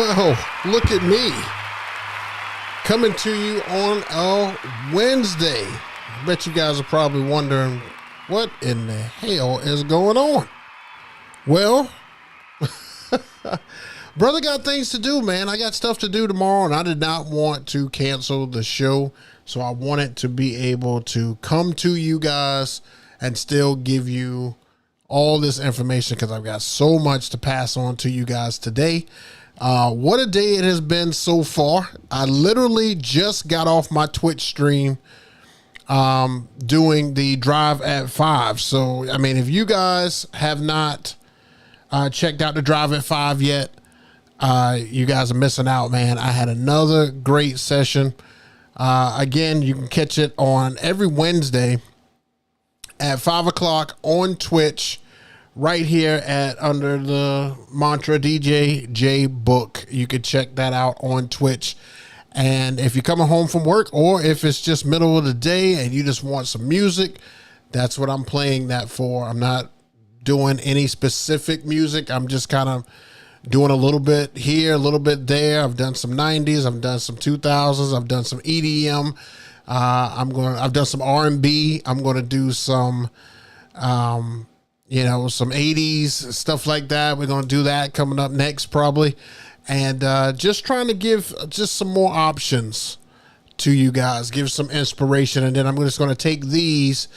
Well, look at me coming to you on a Wednesday. I bet you guys are probably wondering what in the hell is going on. Well, brother got things to do, man. I got stuff to do tomorrow, and I did not want to cancel the show. So I wanted to be able to come to you guys and still give you all this information because I've got so much to pass on to you guys today. What a day it has been so far. I literally just got off my Twitch stream doing the Drive at 5. So, I mean, if you guys have not checked out the Drive at 5 yet, you guys are missing out, man. I had another great session. Again, you can catch it on every Wednesday at 5 o'clock on Twitch, right here at under the mantra DJ JayBook. You can check that out on Twitch. And if you're coming home from work, or if it's just middle of the day and you just want some music, that's what I'm playing that for. I'm not doing any specific music. I'm just kind of doing a little bit here, a little bit there. I've done some 90s. I've done some 2000s. I've done some EDM. I've done some R&B. I'm going to do some, some 80s stuff like that. We're going to do that coming up next probably. And just trying to give just some more options to you guys, give some inspiration. And then I'm just going to take these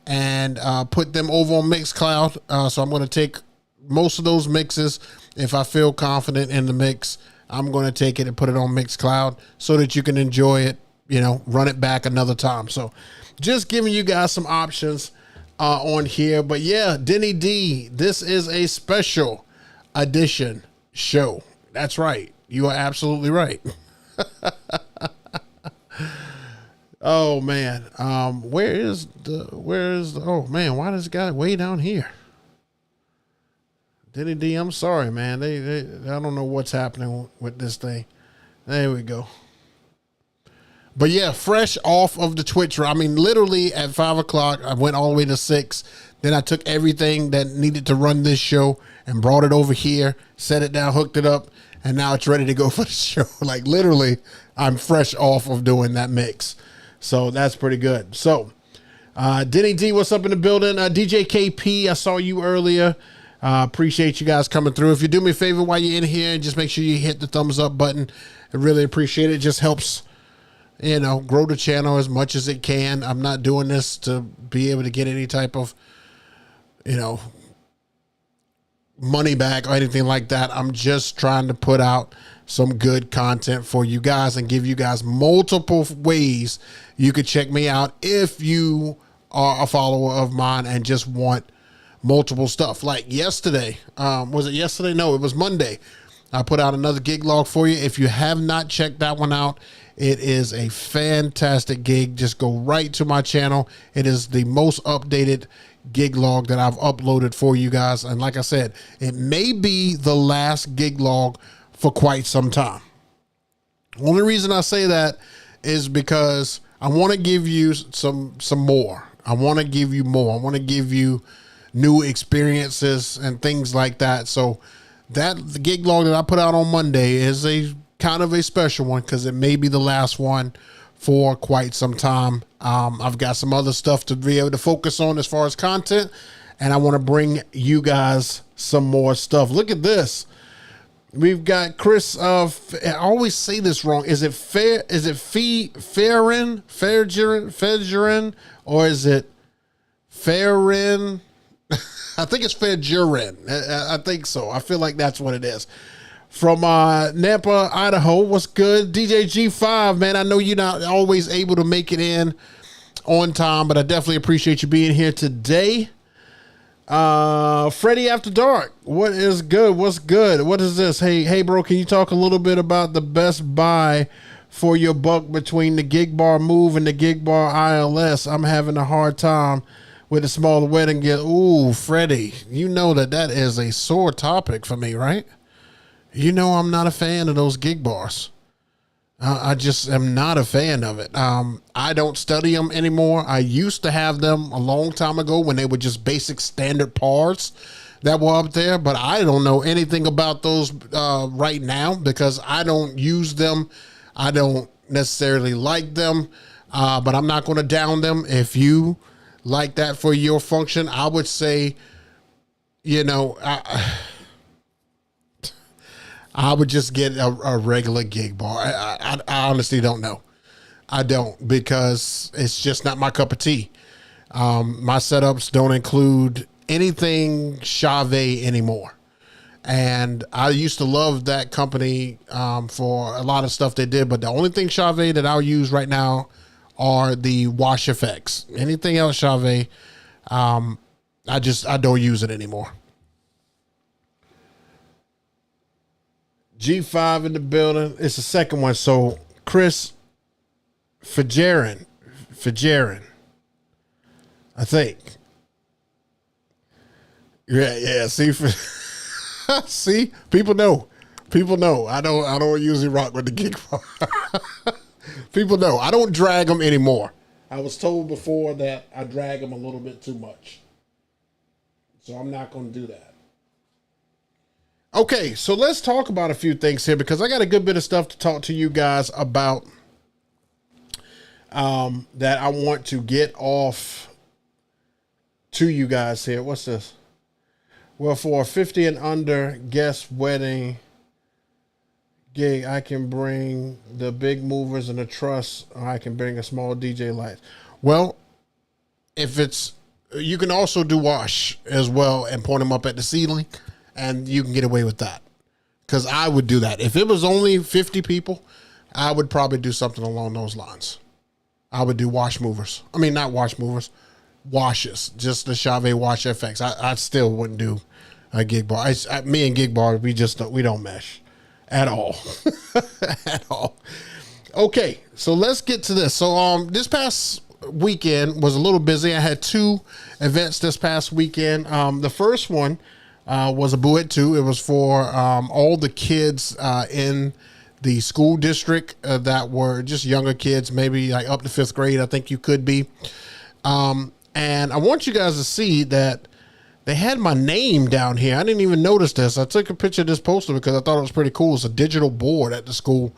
and put them over on Mixcloud. So I'm going to take most of those mixes. If I feel confident in the mix, I'm going to take it and put it on Mixcloud so that you can enjoy it, run it back another time. So just giving you guys some options on here. But yeah, Denny D, this is a special edition show. That's right. You are absolutely right. Oh man. Where is the, oh man, why does it got it way down here? Denny D, I'm sorry, man. They I don't know what's happening with this thing. There we go. But yeah, fresh off of the Twitch. I mean, literally at 5 o'clock, I went all the way to 6. Then I took everything that needed to run this show and brought it over here, set it down, hooked it up, and now it's ready to go for the show. Like literally, I'm fresh off of doing that mix. So that's pretty good. So Denny D, what's up in the building? DJ KP, I saw you earlier. Appreciate you guys coming through. If you do me a favor while you're in here, just make sure you hit the thumbs up button. I really appreciate it. It just helps, grow the channel as much as it can. I'm not doing this to be able to get any type of, money back or anything like that. I'm just trying to put out some good content for you guys and give you guys multiple ways you could check me out if you are a follower of mine and just want multiple stuff. Like yesterday, was it yesterday? No, it was Monday. I put out another gig log for you. If you have not checked that one out, it is a fantastic gig. Just go right to my channel. It is the most updated gig log that I've uploaded for you guys. And like I said, it may be the last gig log for quite some time. Only reason I say that is because I want to give you some more. I want to give you more. I want to give you new experiences and things like that. So the gig log that I put out on Monday is a kind of a special one because it may be the last one for quite some time. I've got some other stuff to be able to focus on as far as content, and I want to bring you guys some more stuff. Look at this. We've got Chris. I always say this wrong. Is it fair? Is it Fairgerin, or is it Fairin? I think it's Fairgerin. I think so. I feel like that's what it is. From Nampa, Idaho. What's good? DJ G5, man. I know you're not always able to make it in on time, but I definitely appreciate you being here today. Freddie After Dark. What is good? What's good? What is this? Hey, bro, can you talk a little bit about the best buy for your buck between the Gig Bar Move and the Gig Bar ILS? I'm having a hard time with the smaller wedding gift. Ooh, Freddie, you know that is a sore topic for me, right? You know I'm not a fan of those gig bars. I just am not a fan of it. I don't study them anymore. I used to have them a long time ago when they were just basic standard pars. that were up there, but I don't know anything about those right now because I don't use them. I don't necessarily like them, but I'm not going to down them. If you like that for your function, I would say, you know, I would just get a regular gig bar. I honestly don't know. I don't, because it's just not my cup of tea. My setups don't include anything Chave anymore. And I used to love that company for a lot of stuff they did, but the only thing Chave that I'll use right now are the wash effects. Anything else Chave, I don't use it anymore. G5 in the building. It's the second one. So Chris Fajarin, I think. Yeah. See, see, people know. I don't usually rock with the gig bar. People know. I don't drag them anymore. I was told before that I drag them a little bit too much, so I'm not going to do that. Okay, so let's talk about a few things here because I got a good bit of stuff to talk to you guys about that I want to get off to you guys here. What's this? Well, for a 50 and under guest wedding gig, I can bring the big movers and the truss, or I can bring a small DJ light. Well, if it's, you can also do wash as well and point them up at the ceiling, and you can get away with that. Because I would do that. If it was only 50 people, I would probably do something along those lines. I would do wash movers. I mean, not wash movers, washes. Just the Chave wash FX. I still wouldn't do a gig bar. Me and gig bar, we don't mesh at all. At all. Okay, so let's get to this. So this past weekend was a little busy. I had 2 events this past weekend. The first one was a Boo It 2. It was for all the kids in the school district that were just younger kids, maybe like up to 5th grade, I think you could be. And I want you guys to see that they had my name down here. I didn't even notice this. I took a picture of this poster because I thought it was pretty cool. It's a digital board at the school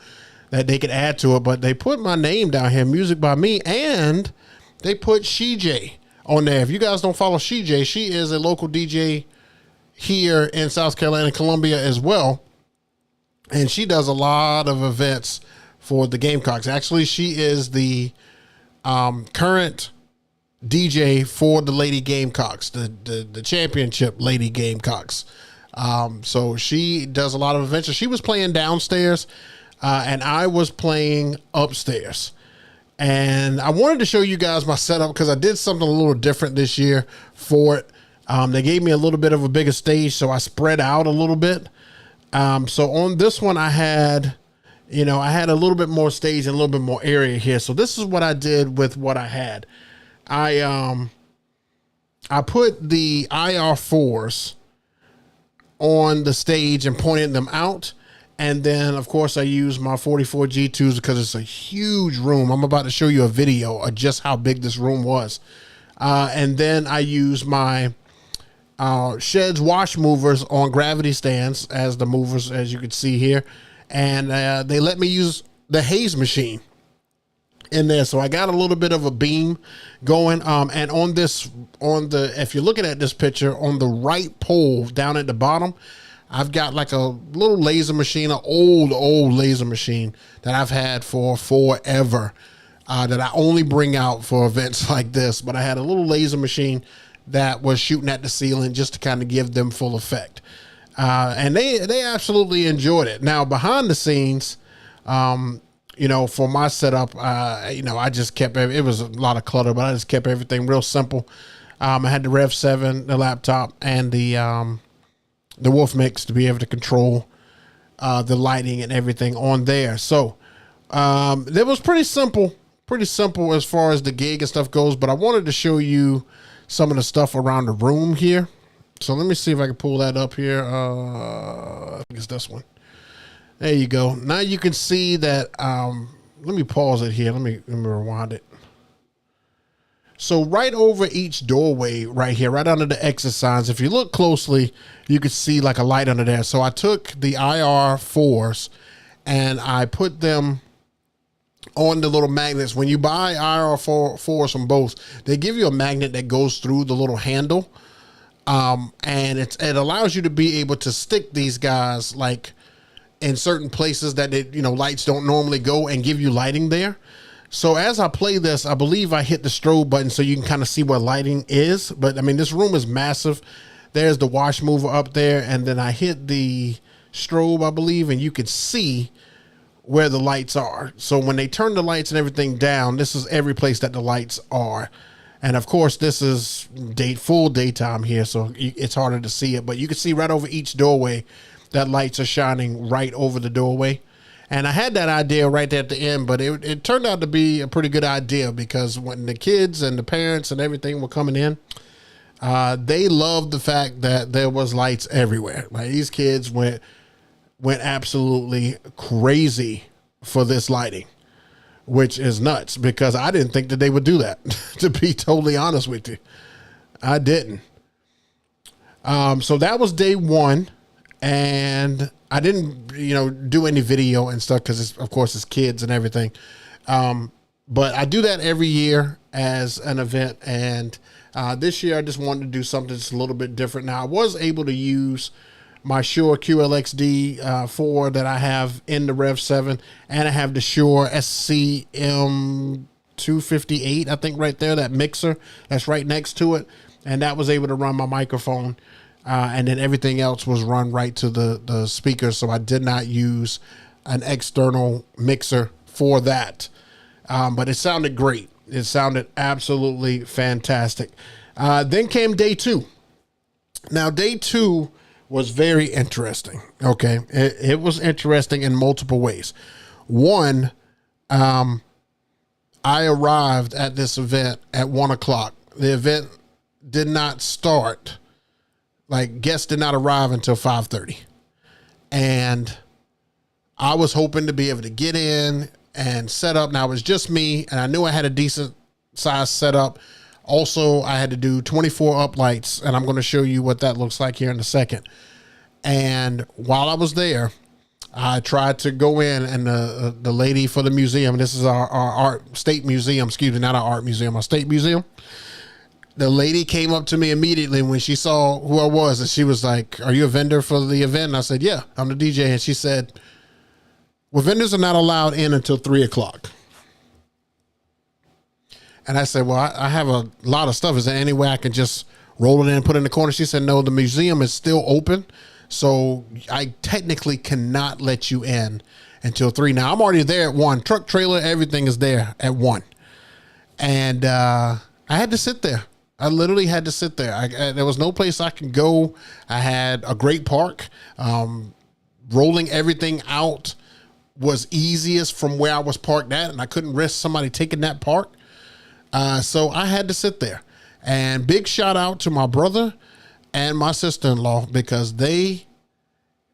that they could add to it, but they put my name down here, Music by Me, and they put SheJ on there. If you guys don't follow SheJ, she is a local DJ here in South Carolina, Columbia as well. And she does a lot of events for the Gamecocks. Actually, she is the current DJ for the Lady Gamecocks, the championship Lady Gamecocks. So she does a lot of events. She was playing downstairs, and I was playing upstairs. And I wanted to show you guys my setup because I did something a little different this year for it. They gave me a little bit of a bigger stage, so I spread out a little bit. So on this one, I had a little bit more stage and a little bit more area here. So this is what I did with what I had. I put the IR4s on the stage and pointed them out. And then, of course, I use my 44 G2s because it's a huge room. I'm about to show you a video of just how big this room was. And then I use my Sheds wash movers on gravity stands as the movers, as you can see here. And they let me use the haze machine in there. So I got a little bit of a beam going. And if you're looking at this picture, on the right pole down at the bottom, I've got like a little laser machine, an old laser machine that I've had for forever, that I only bring out for events like this. But I had a little laser machine that was shooting at the ceiling just to kind of give them full effect. And they absolutely enjoyed it. Now, behind the scenes, for my setup, I just kept, it was a lot of clutter, but I just kept everything real simple. I had the Rev 7, the laptop, and the Wolf Mix to be able to control the lighting and everything on there. So it was pretty simple as far as the gig and stuff goes, but I wanted to show you some of the stuff around the room here. So let me see if I can pull that up here. I think it's this one. There you go. Now you can see that. Let me pause it here. Let me rewind it. So right over each doorway right here, right under the exit signs, if you look closely, you could see like a light under there. So I took the IR4s and I put them on the little magnets. When you buy IR4s from both, they give you a magnet that goes through the little handle. And it allows you to be able to stick these guys like in certain places that lights don't normally go, and give you lighting there. So as I play this, I believe I hit the strobe button so you can kind of see where lighting is. But I mean, this room is massive. There's the wash mover up there. And then I hit the strobe, I believe, and you could see where the lights are. So when they turn the lights and everything down, this is every place that the lights are. And of course, this is full daytime here, so it's harder to see it. But you can see right over each doorway that lights are shining right over the doorway. And I had that idea right there at the end, but it turned out to be a pretty good idea, because when the kids and the parents and everything were coming in, they loved the fact that there was lights everywhere. Like, these kids went absolutely crazy for this lighting, which is nuts, because I didn't think that they would do that, to be totally honest with you. I didn't. So that was day one. And I didn't, do any video and stuff, because of course it's kids and everything. But I do that every year as an event. And this year I just wanted to do something that's a little bit different. Now, I was able to use my Shure QLXD 4 that I have in the Rev 7, and I have the Shure SCM 258, I think, right there, that mixer that's right next to it. And that was able to run my microphone. And then everything else was run right to the speakers. So I did not use an external mixer for that. But it sounded great. It sounded absolutely fantastic. Then came day two. Now, day two was very interesting. Okay. It was interesting in multiple ways. One, I arrived at this event at 1:00. The event did not start. Like, guests did not arrive until 5:30. And I was hoping to be able to get in and set up. Now, it was just me, and I knew I had a decent size setup. Also, I had to do 24 up lights, and I'm going to show you what that looks like here in a second. And while I was there, I tried to go in, and the lady for the museum, this is our art state museum, excuse me, not our art museum, our state museum. The lady came up to me immediately when she saw who I was, and she was like, "Are you a vendor for the event?" And I said, "Yeah, I'm the DJ." And she said, "Well, vendors are not allowed in until 3:00. And I said, "Well, I have a lot of stuff. Is there any way I can just roll it in and put it in the corner?" She said, "No, the museum is still open, so I technically cannot let you in until 3. Now, I'm already there at 1. Truck, trailer, everything is there at 1. And I had to sit there. I literally had to sit there. There was no place I could go. I had a great park. Rolling everything out was easiest from where I was parked at, and I couldn't risk somebody taking that park. So I had to sit there. And big shout out to my brother and my sister-in-law, because they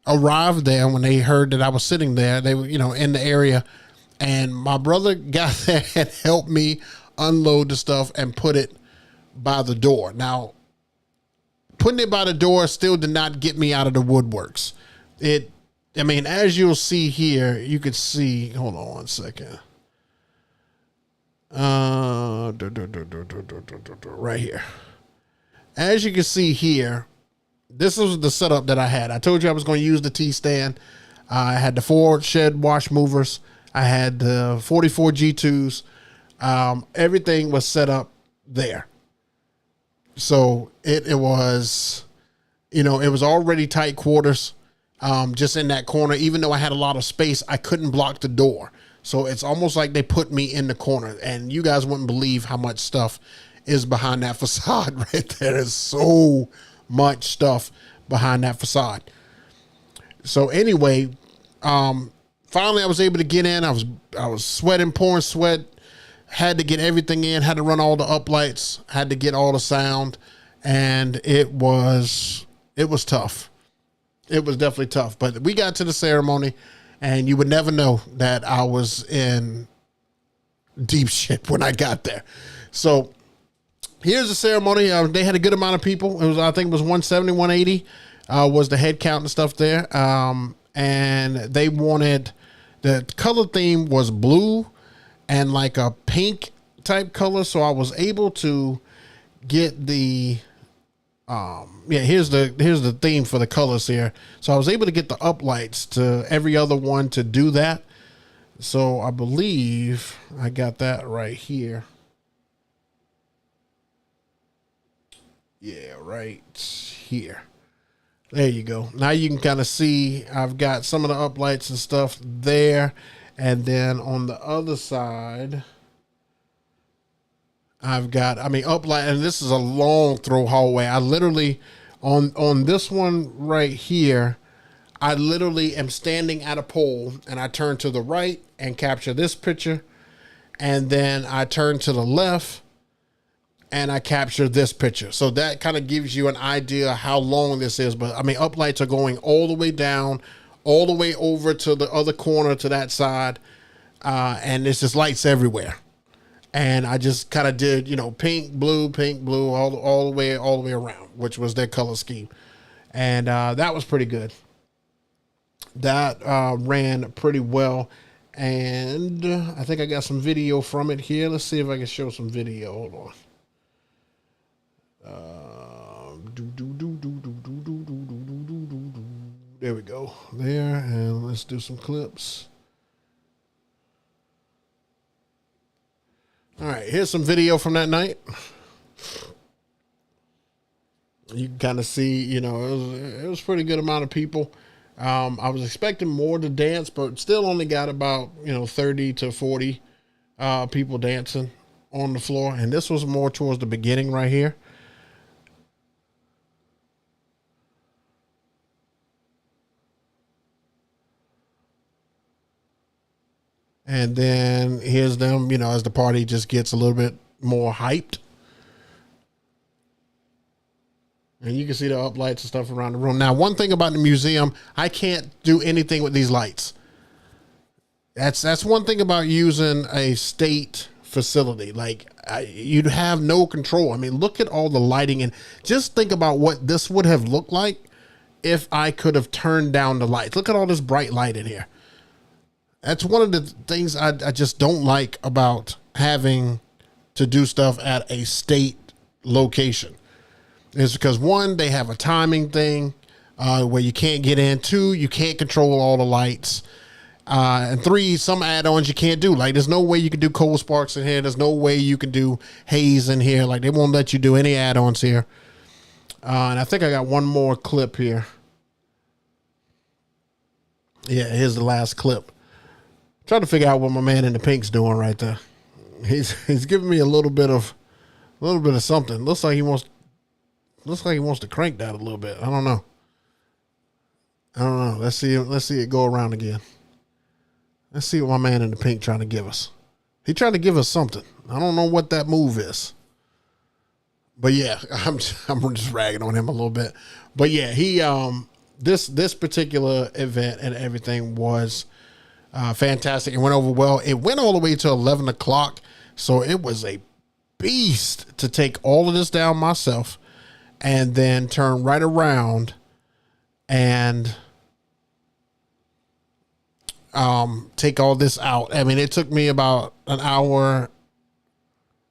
arrived there when they heard that I was sitting there. They were, in the area, and my brother got there and helped me unload the stuff and put it by the door. Now, putting it by the door still did not get me out of the woodworks. As you'll see here, you could see, hold on one second. Right here. As you can see here, this was the setup that I had. I told you I was going to use the T-stand. I had the 4 shed wash movers. I had the 44 G2s. Everything was set up there. So it was, it was already tight quarters, just in that corner. Even though I had a lot of space, I couldn't block the door. So it's almost like they put me in the corner, and you guys wouldn't believe how much stuff is behind that facade right there. There's so much stuff behind that facade. So anyway, finally I was able to get in. I was sweating, pouring sweat. Had to get everything in, had to run all the uplights, had to get all the sound, and it was tough. It was definitely tough, but we got to the ceremony, and you would never know that I was in deep shit when I got there. So here's the ceremony. They had a good amount of people. It was, I think it was 170, 180 was the head count and stuff there. And they wanted, the color theme was blue and like a pink type color. So I was able to get the, here's the theme for the colors here. So I was able to get the uplights to every other one to do that. So I believe I got that right here. Yeah, right here. There you go. Now you can kind of see I've got some of the uplights and stuff there. And then on the other side, I've got, uplight, and this is a long throw hallway. I literally, on this one right here, I literally am standing at a pole and I turn to the right and capture this picture. And then I turn to the left and I capture this picture. So that kind of gives you an idea how long this is. But uplights are going all the way down, all the way over to the other corner to that side. And there's just lights everywhere. And I just kind of did, pink, blue, all the way around, which was their color scheme. And that was pretty good. That ran pretty well. And I think I got some video from it here. Let's see if I can show some video. Hold on. There we go. There, and let's do some clips. All right, here's some video from that night. You can kind of see, it was a pretty good amount of people. I was expecting more to dance, but still only got about, 30 to 40 people dancing on the floor. And this was more towards the beginning right here. And then here's them, as the party just gets a little bit more hyped. And you can see the uplights and stuff around the room. Now, one thing about the museum, I can't do anything with these lights. That's one thing about using a state facility. Like, you'd have no control. Look at all the lighting, and just think about what this would have looked like if I could have turned down the lights. Look at all this bright light in here. That's one of the things I just don't like about having to do stuff at a state location. Is because, one, they have a timing thing where you can't get in. Two, you can't control all the lights. And three, some add-ons you can't do. Like, there's no way you can do cold sparks in here. There's no way you can do haze in here. Like, they won't let you do any add-ons here. And I think I got one more clip here. Yeah, here's the last clip. Trying to figure out what my man in the pink's doing right there. He's giving me a little bit of something. Looks like he wants to crank that a little bit. I don't know. Let's see it go around again. Let's see what my man in the pink trying to give us. He trying to give us something. I don't know what that move is. But yeah, I'm just ragging on him a little bit. But yeah, he this particular event and everything was fantastic. It went over well. It went all the way to 11 o'clock. So it was a beast to take all of this down myself and then turn right around and take all this out. It took me about an hour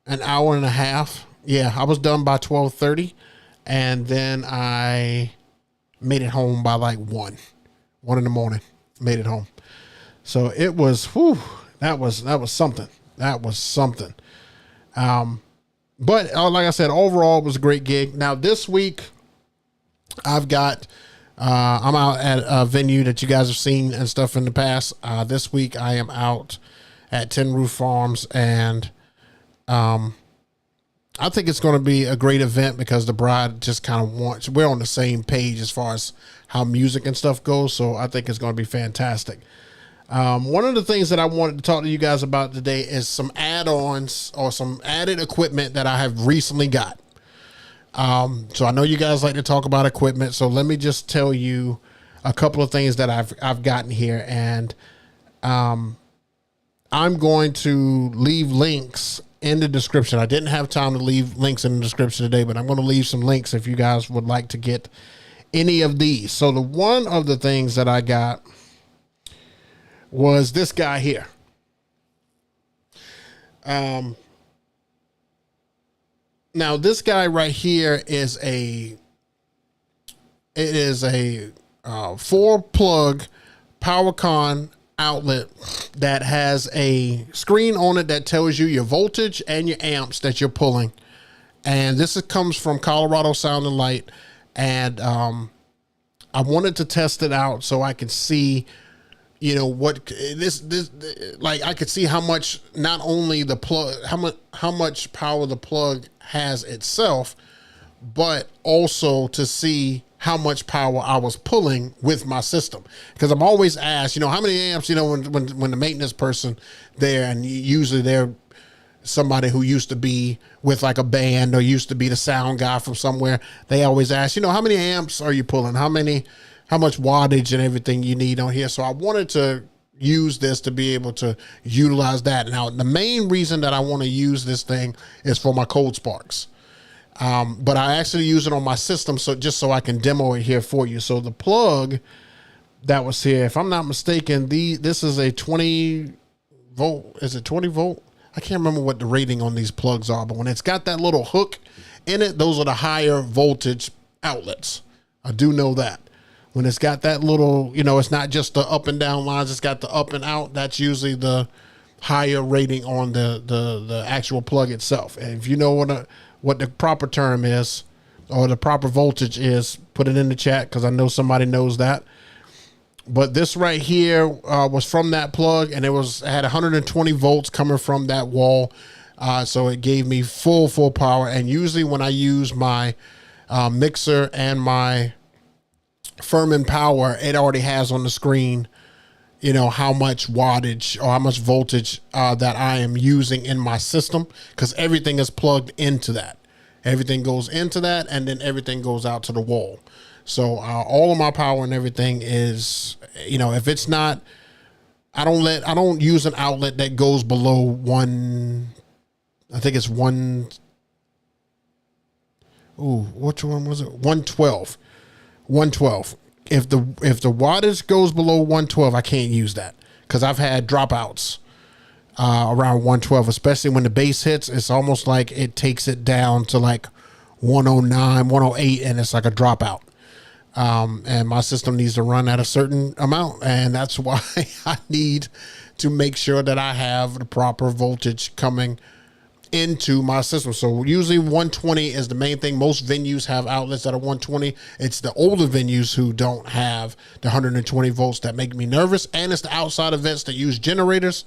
and a half. Yeah, I was done by 12:30, and then I made it home by like 1 in the morning. Made it home. So it was, that was something. That was something. But like I said, overall, it was a great gig. Now this week, I've got, I'm out at a venue that you guys have seen and stuff in the past. This week I am out at Tin Roof Farms, and I think it's going to be a great event because the bride just kind of wants, we're on the same page as far as how music and stuff goes. So I think it's going to be fantastic. One of the things that I wanted to talk to you guys about today is some add-ons or some added equipment that I have recently got. So I know you guys like to talk about equipment. So let me just tell you a couple of things that I've gotten here, and I'm going to leave links in the description. I didn't have time to leave links in the description today, but I'm going to leave some links if you guys would like to get any of these. So the one of the things that I got was this guy here. Now this guy right here is a 4-plug PowerCon outlet that has a screen on it that tells you your voltage and your amps that you're pulling. And this comes from Colorado Sound and Light. And I wanted to test it out so I could see, you know, what this like I could see how much, not only the plug, how much power the plug has itself, but also to see how much power I was pulling with my system. Because I'm always asked, you know, how many amps, you know, when the maintenance person there, and usually they're somebody who used to be with like a band or used to be the sound guy from somewhere, they always ask, you know, how many amps are you pulling? How much wattage and everything you need on here? So I wanted to use this to be able to utilize that. Now, the main reason that I want to use this thing is for my cold sparks. But I actually use it on my system, so just so I can demo it here for you. So the plug that was here, if I'm not mistaken, this is a 20 volt. Is it 20 volt? I can't remember what the rating on these plugs are, but when it's got that little hook in it, those are the higher voltage outlets. I do know that. When it's got that little, you know, it's not just the up and down lines, it's got the up and out. That's usually the higher rating on the actual plug itself. And if you know what the proper term is or the proper voltage is, put it in the chat, because I know somebody knows that. But this right here was from that plug, and it had 120 volts coming from that wall. So it gave me full power. And usually when I use my mixer and my Furman power, it already has on the screen, you know, how much wattage or how much voltage that I am using in my system, because everything is plugged into that. Everything goes into that, and then everything goes out to the wall. So all of my power and everything is, you know, if it's not, I don't use an outlet that goes below one. I think it's one. Ooh, which one was it? 112. 112. If the wattage goes below 112, I can't use that, because I've had dropouts around 112, especially when the bass hits. It's almost like it takes it down to like 109, 108, and it's like a dropout. And my system needs to run at a certain amount, and that's why I need to make sure that I have the proper voltage coming into my system. So usually 120 is the main thing. Most venues have outlets that are 120. It's the older venues who don't have the 120 volts that make me nervous, and it's the outside events that use generators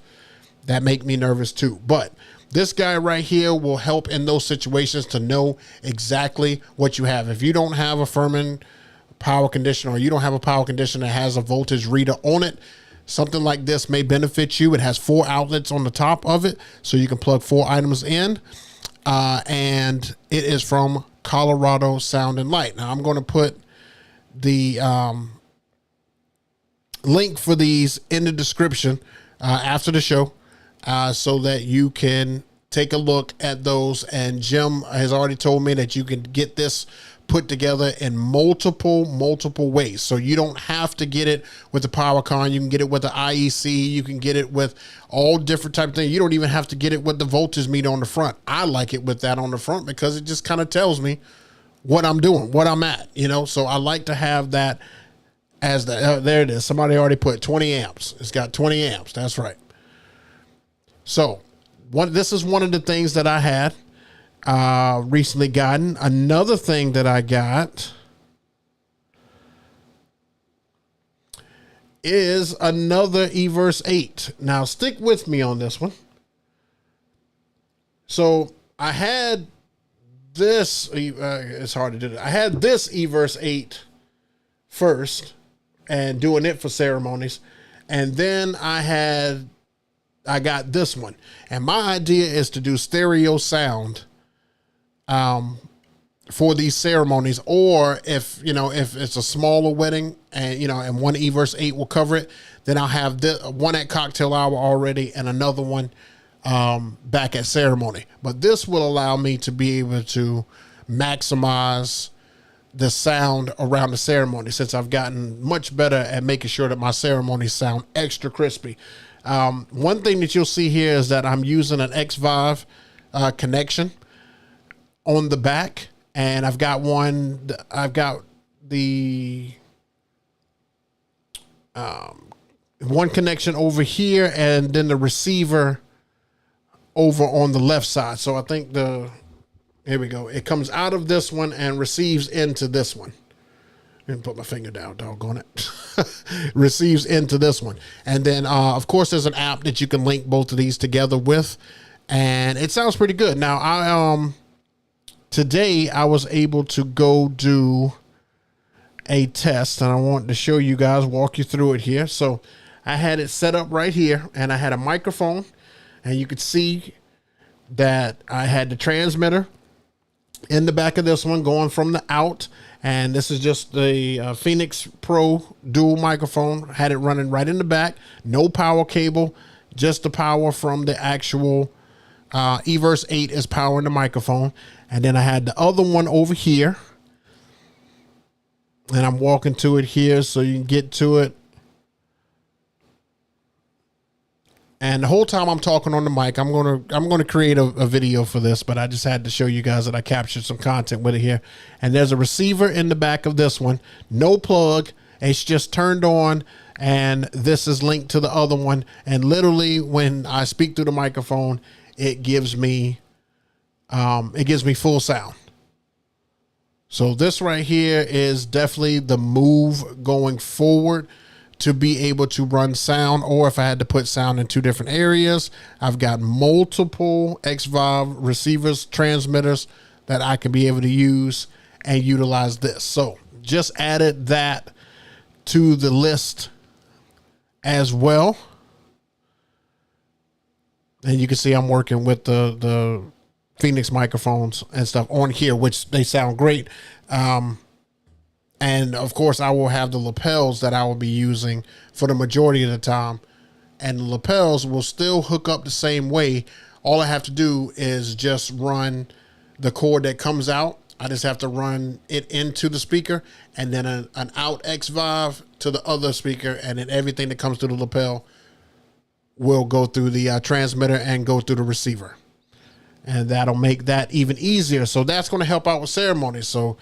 that make me nervous too. But this guy right here will help in those situations to know exactly what you have. If you don't have a Furman power conditioner, or you don't have a power conditioner that has a voltage reader on it, something like this may benefit you. It has 4 outlets on the top of it, so you can plug 4 items in. And it is from Colorado Sound and Light. Now I'm going to put the link for these in the description after the show, so that you can take a look at those. And Jim has already told me that you can get this put together in multiple ways. So you don't have to get it with the PowerCon. You can get it with the IEC. You can get it with all different type of things. You don't even have to get it with the voltage meter on the front. I like it with that on the front, because it just kind of tells me what I'm doing, what I'm at, you know. So I like to have that as the, there it is. Somebody already put 20 amps. It's got 20 amps. That's right. So this is one of the things that I had recently gotten. Another thing that I got is another Everse 8. Now stick with me on this one. So I had this, it's hard to do that. I had this Everse 8 first, and doing it for ceremonies. And then I got this one. And my idea is to do stereo sound for these ceremonies, or if it's a smaller wedding and and one Everse 8 will cover it, then I'll have one at cocktail hour already, and another one back at ceremony. But this will allow me to be able to maximize the sound around the ceremony, since I've gotten much better at making sure that my ceremonies sound extra crispy. One thing that you'll see here is that I'm using an X-Vive connection on the back, and I've got the one connection over here, and then the receiver over on the left side. So I think here we go. It comes out of this one and receives into this one. And put my finger down, doggone it. Receives into this one. And then, of course, there's an app that you can link both of these together with. And it sounds pretty good. Now, today I was able to go do a test, and I wanted to show you guys, walk you through it here. So I had it set up right here, and I had a microphone, and you could see that I had the transmitter in the back of this one going from the out, and this is just the Phoenix Pro dual microphone. Had it running right in the back, no power cable, just the power from the actual Everse 8 is powering the microphone. And then I had the other one over here, and I'm walking to it here so you can get to it. And the whole time I'm talking on the mic, I'm gonna create a video for this, but I just had to show you guys that I captured some content with it here. And there's a receiver in the back of this one, no plug. It's just turned on, and this is linked to the other one. And literally, when I speak through the microphone, it gives me full sound. So this right here is definitely the move going forward to be able to run sound, or if I had to put sound in two different areas. I've got multiple X-Vive receivers, transmitters that I can be able to use and utilize this. So just added that to the list as well. And you can see I'm working with the Phoenix microphones and stuff on here, which they sound great. And of course, I will have the lapels that I will be using for the majority of the time. And the lapels will still hook up the same way. All I have to do is just run the cord that comes out. I just have to run it into the speaker, and then an out X-Vive to the other speaker. And then everything that comes through the lapel will go through the transmitter and go through the receiver. And that'll make that even easier. So that's going to help out with ceremonies. So,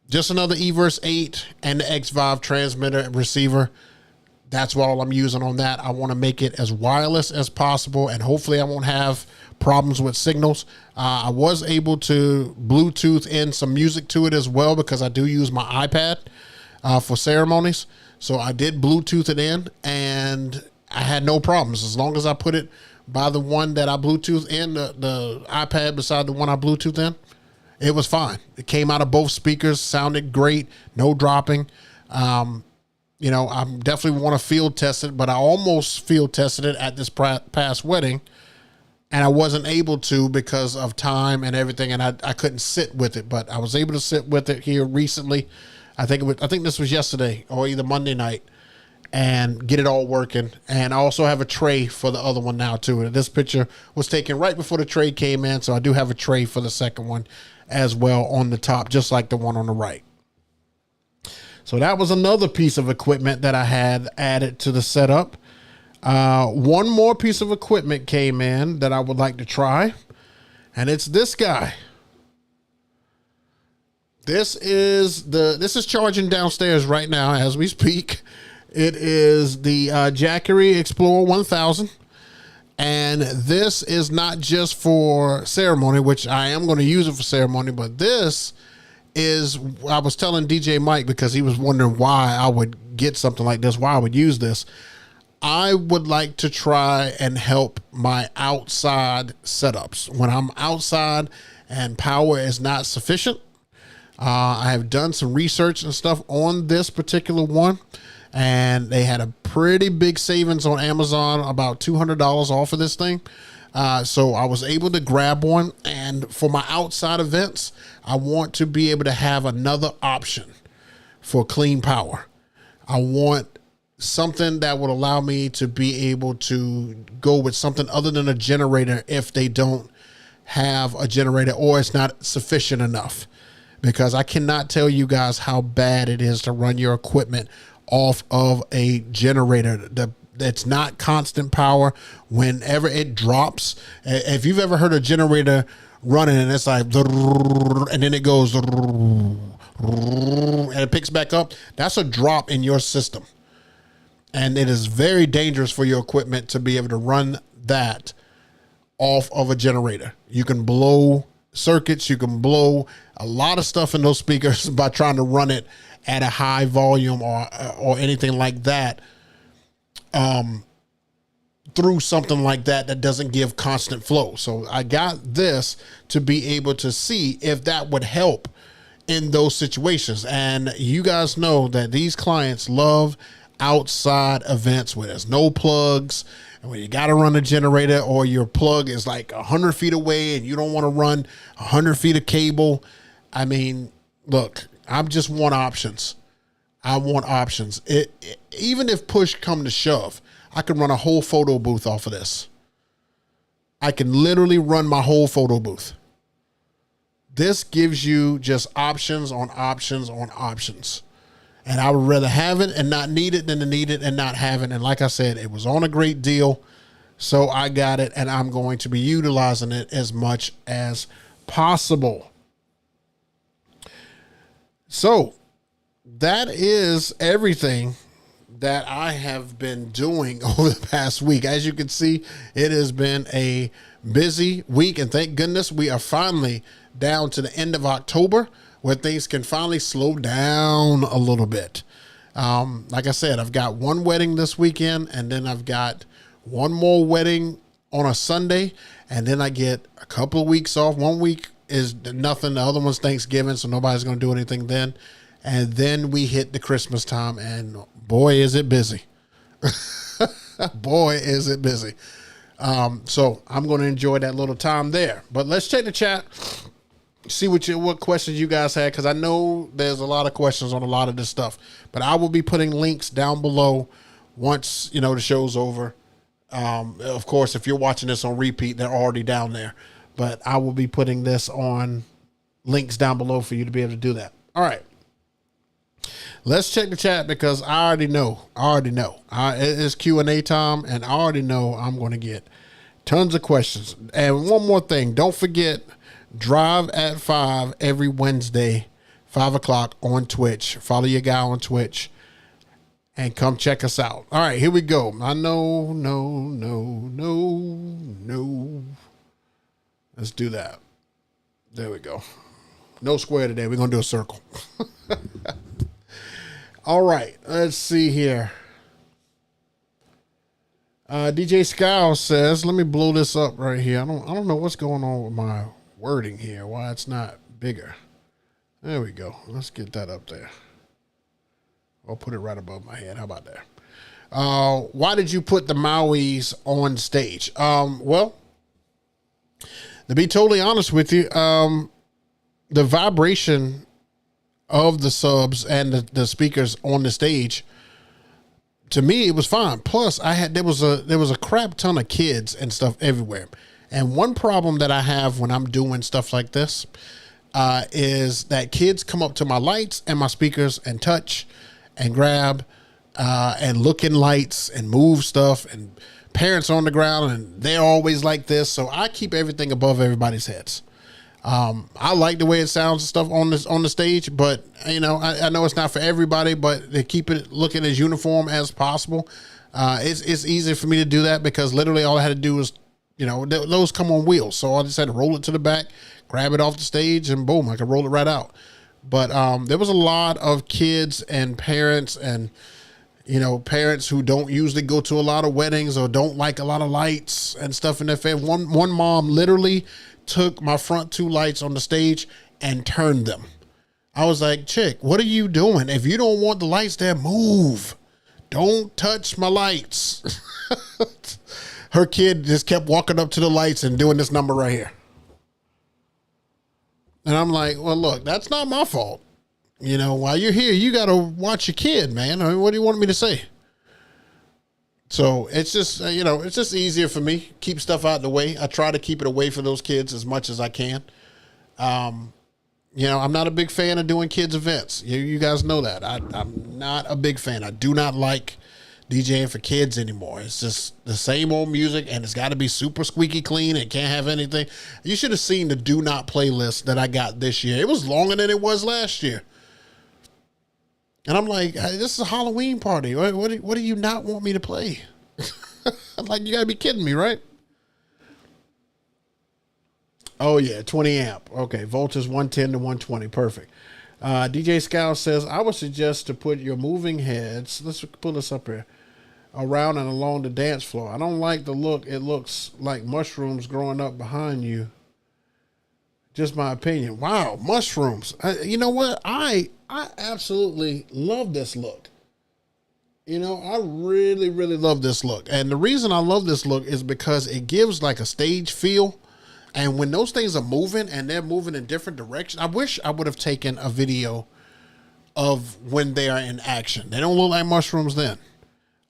just another Everse 8 and the X-Vive transmitter and receiver. That's what all I'm using on that. I want to make it as wireless as possible, and hopefully I won't have problems with signals. I was able to Bluetooth in some music to it as well, because I do use my iPad for ceremonies. So I did Bluetooth it in, and I had no problems. As long as I put it by the one that I Bluetooth in, the iPad beside the one I Bluetooth in, it was fine. It came out of both speakers, sounded great, no dropping. You know, I definitely want to field test it, but I almost field tested it at this past wedding, and I wasn't able to because of time and everything, and I couldn't sit with it. But I was able to sit with it here recently. I think this was yesterday or either Monday night, and get it all working. And I also have a tray for the other one now too. This picture was taken right before the tray came in, so I do have a tray for the second one as well on the top, just like the one on the right. So that was another piece of equipment that I had added to the setup. One more piece of equipment came in that I would like to try, and it's this guy. This is charging downstairs right now as we speak. It is the Jackery Explorer 1000. And this is not just for ceremony, which I am going to use it for ceremony, but this is, I was telling DJ Mike, because he was wondering why I would get something like this, why I would use this. I would like to try and help my outside setups. When I'm outside and power is not sufficient, I have done some research and stuff on this particular one, and they had a pretty big savings on Amazon, about $200 off of this thing. So I was able to grab one, and for my outside events, I want to be able to have another option for clean power. I want something that would allow me to be able to go with something other than a generator if they don't have a generator or it's not sufficient enough. Because I cannot tell you guys how bad it is to run your equipment off of a generator that's not constant power. Whenever it drops, if you've ever heard a generator running and it's like, and then it goes, and it picks back up, that's a drop in your system. And it is very dangerous for your equipment to be able to run that off of a generator. You can blow circuits, you can blow a lot of stuff in those speakers by trying to run it at a high volume or anything like that, through something like that doesn't give constant flow. So I got this to be able to see if that would help in those situations. And you guys know that these clients love outside events where there's no plugs, and when you got to run a generator or your plug is like 100 feet away and you don't want to run 100 feet of cable. I mean, look, I just want options. I want options. Even if push come to shove, I can run a whole photo booth off of this. I can literally run my whole photo booth. This gives you just options on options on options. And I would rather have it and not need it than to need it and not have it. And like I said, it was on a great deal. So I got it, and I'm going to be utilizing it as much as possible. So that is everything that I have been doing over the past week. As you can see, it has been a busy week, and thank goodness we are finally down to the end of October, where things can finally slow down a little bit. Like I said, I've got one wedding this weekend, and then I've got one more wedding on a Sunday, and then I get a couple of weeks off. 1 week is nothing. The other one's Thanksgiving, so nobody's going to do anything then. And then we hit the Christmas time, and boy, is it busy. Boy, is it busy. So I'm going to enjoy that little time there. But let's check the chat. See what questions you guys had, because I know there's a lot of questions on a lot of this stuff, but I will be putting links down below once the show's over. Of course, if you're watching this on repeat, they're already down there, but I will be putting this on links down below for you to be able to do that. All right, let's check the chat, because I already know it is Q&A time, and I already know I'm going to get tons of questions. And one more thing, don't forget, Drive at 5 every Wednesday, 5 o'clock on Twitch. Follow your guy on Twitch and come check us out. All right, here we go. I know, no. Let's do that. There we go. No square today. We're going to do a circle. All right, let's see here. DJ Scowl says, let me blow this up right here. I don't know what's going on with my wording here, why it's not bigger. There we go. Let's get that up there. I'll put it right above my head. How about that? Why did you put the Mauis on stage? Well, to be totally honest with you, the vibration of the subs and the speakers on the stage, to me, it was fine. Plus, there was a crap ton of kids and stuff everywhere. And one problem that I have when I'm doing stuff like this is that kids come up to my lights and my speakers and touch and grab and look in lights and move stuff, and parents are on the ground and they're always like this. So I keep everything above everybody's heads. I like the way it sounds and stuff on the stage, but I know it's not for everybody, but they keep it looking as uniform as possible. It's easy for me to do that, because literally all I had to do was, those come on wheels. So I just had to roll it to the back, grab it off the stage, and boom, I could roll it right out. But there was a lot of kids and parents and, parents who don't usually go to a lot of weddings or don't like a lot of lights and stuff in their face. One mom literally took my front two lights on the stage and turned them. I was like, chick, what are you doing? If you don't want the lights there, move. Don't touch my lights. Her kid just kept walking up to the lights and doing this number right here. And I'm like, well, look, that's not my fault. While you're here, you got to watch your kid, man. I mean, what do you want me to say? So it's just, it's just easier for me. Keep stuff out of the way. I try to keep it away from those kids as much as I can. I'm not a big fan of doing kids events. You guys know that. I'm not a big fan. I do not like DJing for kids anymore. It's just the same old music, and it's got to be super squeaky clean. It can't have anything. You should have seen the do not playlist that I got this year. It was longer than it was last year. And I'm like, hey, this is a Halloween party. What do you not want me to play? I'm like, you got to be kidding me, right? Oh, yeah, 20 amp. Okay, voltage 110 to 120. Perfect. DJ Scout says, I would suggest to put your moving heads, let's pull this up here, around and along the dance floor. I don't like the look. It looks like mushrooms growing up behind you. Just my opinion. Wow, mushrooms. You know what? I absolutely love this look. I really, really love this look. And the reason I love this look is because it gives like a stage feel. And when those things are moving and they're moving in different directions, I wish I would have taken a video of when they are in action. They don't look like mushrooms then.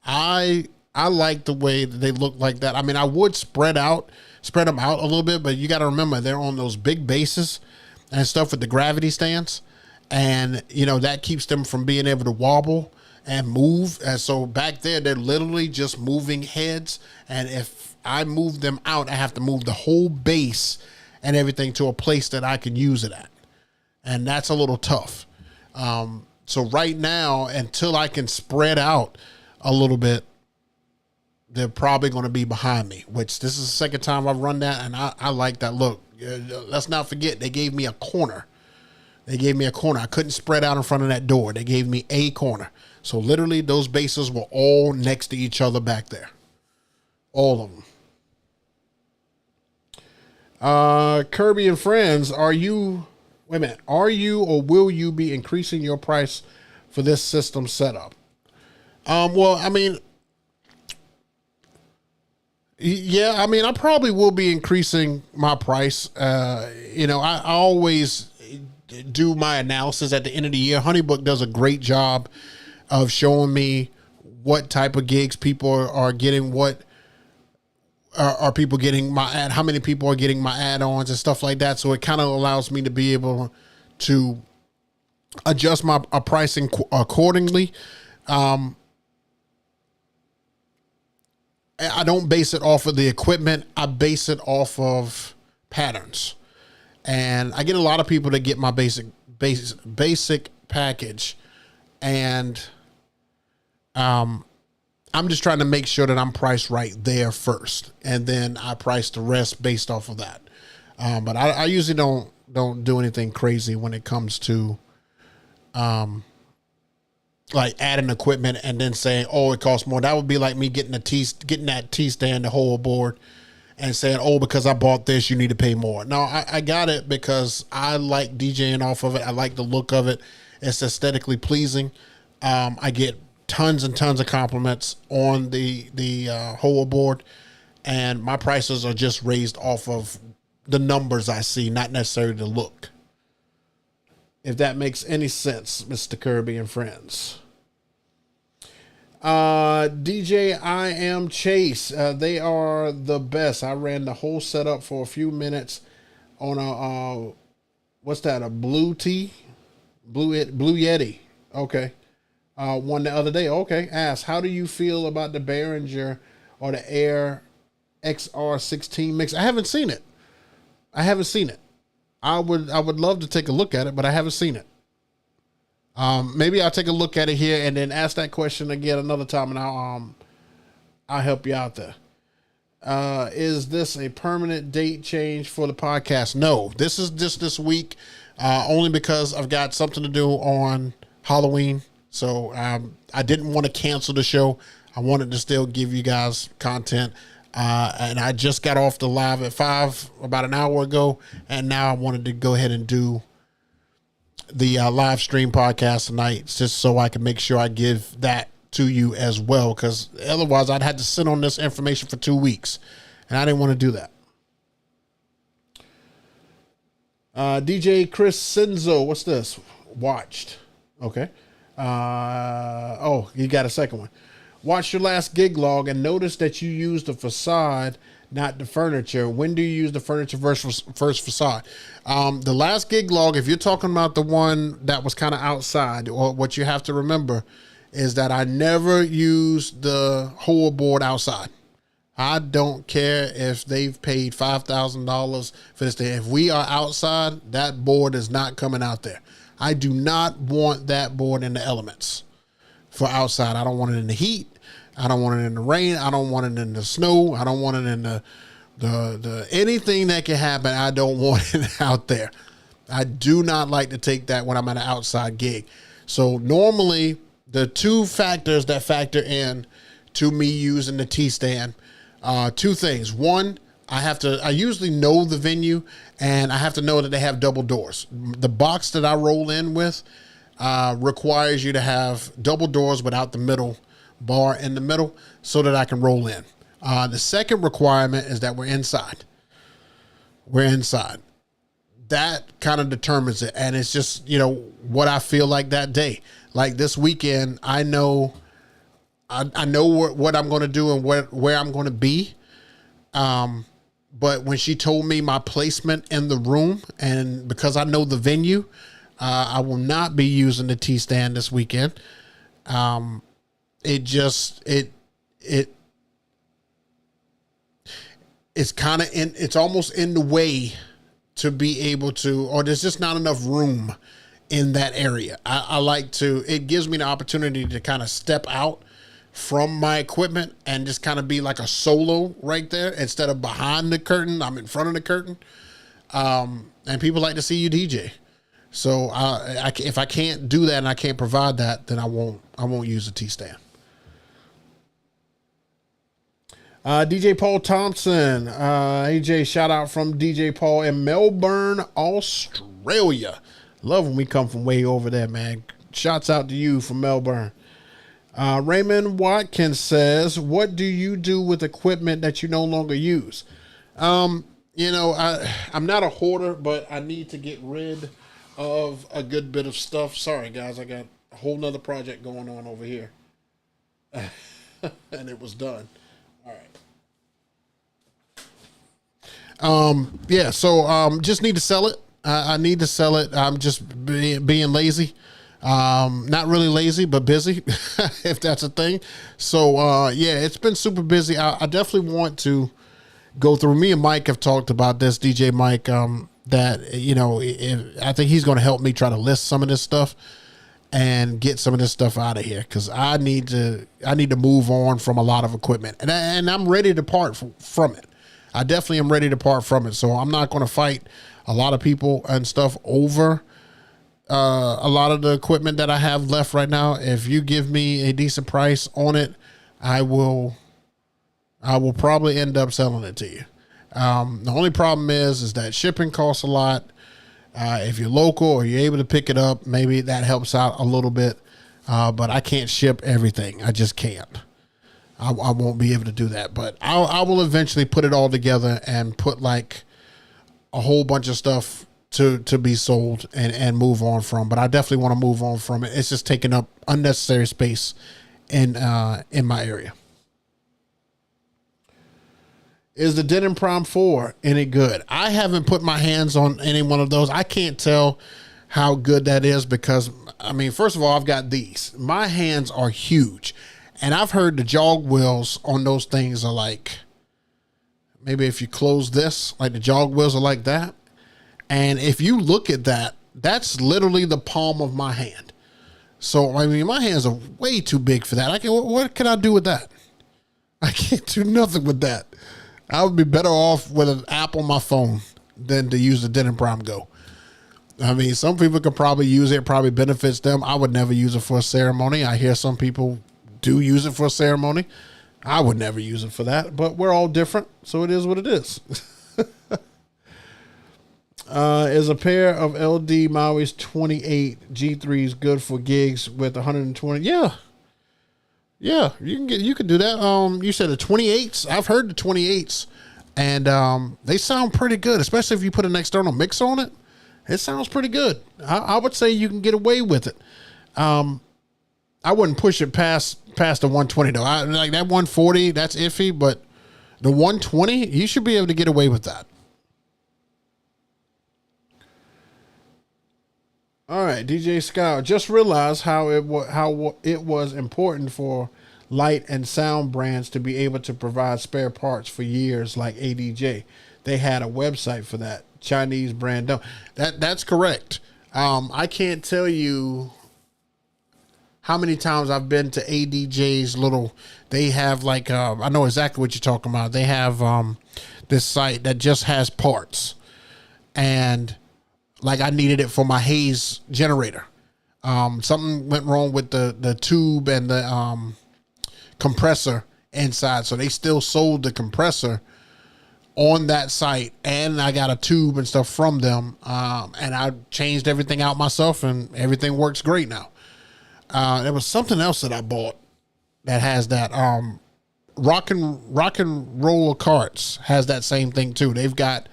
I like the way that they look like that. I mean, I would spread them out a little bit, but you got to remember they're on those big bases and stuff with the gravity stands. And, that keeps them from being able to wobble and move. And so back there, they're literally just moving heads. And if I move them out, I have to move the whole base and everything to a place that I can use it at. And that's a little tough. So right now, until I can spread out a little bit, they're probably going to be behind me, which this is the second time I've run that. And I like that look. Let's not forget, they gave me a corner. I couldn't spread out in front of that door. They gave me a corner. So literally those bases were all next to each other back there. All of them. Kirby and Friends, are you or will you be increasing your price for this system setup? Well, I mean, yeah, I mean, I probably will be increasing my price. I always do my analysis at the end of the year. Honeybook does a great job of showing me what type of gigs people are getting, what are people getting how many people are getting my add-ons and stuff like that. So it kind of allows me to be able to adjust my pricing accordingly. I don't base it off of the equipment. I base it off of patterns. And I get a lot of people that get my basic package. And I'm just trying to make sure that I'm priced right there first. And then I price the rest based off of that. But I usually don't do anything crazy when it comes to like adding equipment and then saying, oh, it costs more. That would be like me getting that T stand, the whole board, and saying, oh, because I bought this, you need to pay more. No, I got it because I like DJing off of it. I like the look of it. It's aesthetically pleasing. I get tons and tons of compliments on the whole board, and my prices are just raised off of the numbers I see, not necessarily the look. If that makes any sense, Mr. Kirby and Friends. DJ I Am Chase. They are the best. I ran the whole setup for a few minutes on a, what's that? A Blue Yeti. Okay. One the other day. Okay. Ask, how do you feel about the Behringer or the Air XR16 mix? I haven't seen it. I would love to take a look at it, but I haven't seen it. Maybe I'll take a look at it here and then ask that question again another time, and I'll help you out there. Is this a permanent date change for the podcast? No, this is just this week, only because I've got something to do on Halloween. So I didn't want to cancel the show. I wanted to still give you guys content. And I just got off the live at 5 about an hour ago, and now I wanted to go ahead and do the live stream podcast tonight, just so I can make sure I give that to you as well, because otherwise I'd had to sit on this information for 2 weeks, and I didn't want to do that. DJ Chris Senzo, what's this? Watched. Okay. Oh, you got a second one. Watch your last gig log and notice that you used the facade, not the furniture. When do you use the furniture versus first facade? The last gig log, if you're talking about the one that was kind of outside, or what you have to remember is that I never used the whole board outside. I don't care if they've paid $5,000 for this thing. If we are outside, that board is not coming out there. I do not want that board in the elements for outside. I don't want it in the heat. I don't want it in the rain. I don't want it in the snow. I don't want it in the anything that can happen. I don't want it out there. I do not like to take that when I'm at an outside gig. So normally the two factors that factor in to me using the T-stand, two things. One, I usually know the venue and I have to know that they have double doors. The box that I roll in with requires you to have double doors without the middle bar in the middle so that I can roll in. The second requirement is that we're inside. We're inside. That kind of determines it. And it's just, what I feel like that day. Like this weekend, I know what I'm going to do and where I'm going to be. But when she told me my placement in the room, and because I know the venue, I will not be using the T-stand this weekend. It's kind of it's almost in the way to be able to, or there's just not enough room in that area. It gives me the opportunity to kind of step out from my equipment and just kind of be like a solo right there instead of behind the curtain. I'm in front of the curtain. And people like to see you DJ. So if I can't do that and I can't provide that, then I won't use a T-stand. DJ Paul Thompson, AJ, shout out from DJ Paul in Melbourne, Australia. Love when we come from way over there, man. Shouts out to you from Melbourne. Raymond Watkins says, what do you do with equipment that you no longer use? I'm not a hoarder, but I need to get rid of a good bit of stuff. Sorry, guys, I got a whole nother project going on over here. And it was done. All right. So just need to sell it. I need to sell it. I'm just being lazy. Not really lazy, but busy, if that's a thing. So, it's been super busy. I definitely want to go through. Me and Mike have talked about this, DJ Mike, that, I think he's going to help me try to list some of this stuff and get some of this stuff out of here. Cause I need to move on from a lot of equipment and I'm ready to part from it. I definitely am ready to part from it. So I'm not going to fight a lot of people and stuff over a lot of the equipment that I have left right now. If you give me a decent price on it, I will probably end up selling it to you. The only problem is that shipping costs a lot. If you're local or you're able to pick it up, maybe that helps out a little bit. But I can't ship everything. I just can't. I won't be able to do that, but I will eventually put it all together and put like a whole bunch of stuff to be sold and move on from. But I definitely want to move on from it. It's just taking up unnecessary space in my area. Is the Denim Prime 4 any good? I haven't put my hands on any one of those. I can't tell how good that is because, first of all, I've got these. My hands are huge. And I've heard the jog wheels on those things are like, maybe if you close this, like the jog wheels are like that. And if you look at that, that's literally the palm of my hand. So, my hands are way too big for that. What can I do with that? I can't do nothing with that. I would be better off with an app on my phone than to use the Denim Prime Go. Some people could probably use it. It probably benefits them. I would never use it for a ceremony. I hear some people do use it for a ceremony. I would never use it for that, but we're all different. So it is what it is. Is a pair of LD Maui's 28 G3s good for gigs with 120? Yeah, you can do that. You said the 28s. I've heard the 28s, and they sound pretty good, especially if you put an external mix on it. It sounds pretty good. I would say you can get away with it. I wouldn't push it past past the 120 though. I like that 140. That's iffy, but the 120, you should be able to get away with that. All right, DJ Scout. Just realized how it was important for light and sound brands to be able to provide spare parts for years, like ADJ. They had a website for that. Chinese brand. No, that's correct. I can't tell you how many times I've been to ADJ's little. They have like I know exactly what you're talking about. They have this site that just has parts, and like I needed it for my Hayes generator. Something went wrong with the tube and the compressor inside, so they still sold the compressor on that site, and I got a tube and stuff from them, and I changed everything out myself, and everything works great now. There was something else that I bought that has that rock and roller carts has that same thing too. They've got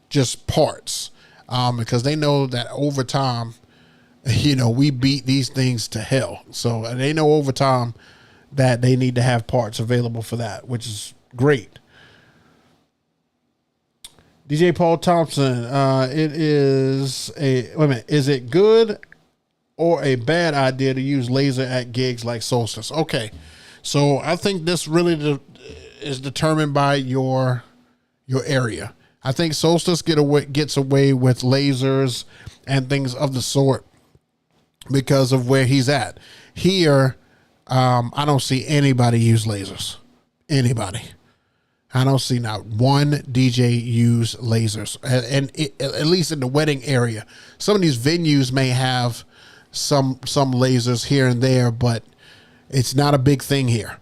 just parts because they know that over time, we beat these things to hell. So they know over time that they need to have parts available for that, which is great. DJ Paul Thompson, is it good or a bad idea to use laser at gigs like Solstice? Okay, so I think this really is determined by your area. I think Solstice gets away with lasers and things of the sort because of where he's at. Here, I don't see anybody use lasers. Anybody. I don't see not one DJ use lasers, and at least in the wedding area. Some of these venues may have some lasers here and there, but it's not a big thing here.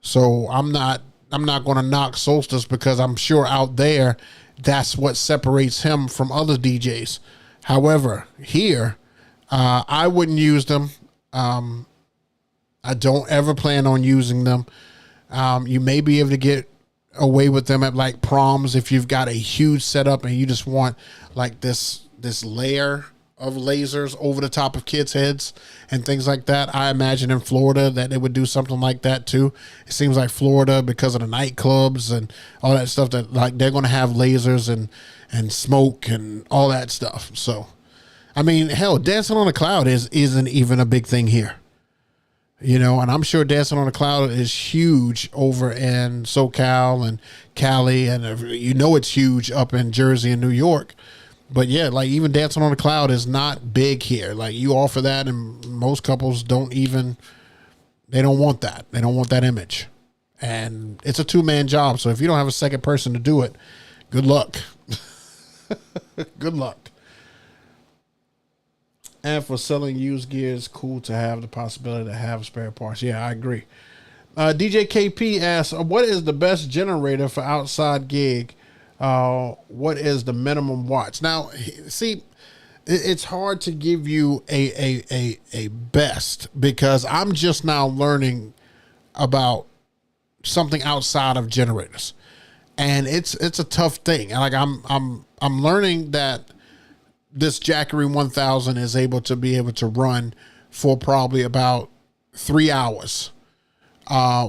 So I'm not going to knock Solstice because I'm sure out there that's what separates him from other DJs. However, here I wouldn't use them. I don't ever plan on using them. You may be able to get away with them at like proms if you've got a huge setup and you just want like this layer of lasers over the top of kids' heads and things like that. I imagine in Florida that they would do something like that too. It seems like Florida, because of the nightclubs and all that stuff, that like they're going to have lasers and smoke and all that stuff. So, I mean, hell, Dancing on a Cloud isn't even a big thing here. And I'm sure Dancing on a Cloud is huge over in SoCal and Cali, and it's huge up in Jersey and New York. But yeah, like even Dancing on a Cloud is not big here. Like you offer that, and most couples don't want that. They don't want that image. And it's a 2-man job. So if you don't have a second person to do it, good luck. Good luck. And for selling used gear, it's cool to have the possibility to have spare parts. Yeah, I agree. DJ KP asks, what is the best generator for outside gig? What is the minimum watts? Now, see, it's hard to give you a best because I'm just now learning about something outside of generators, and it's a tough thing. Like I'm learning that this Jackery 1000 is able to run for probably about 3 hours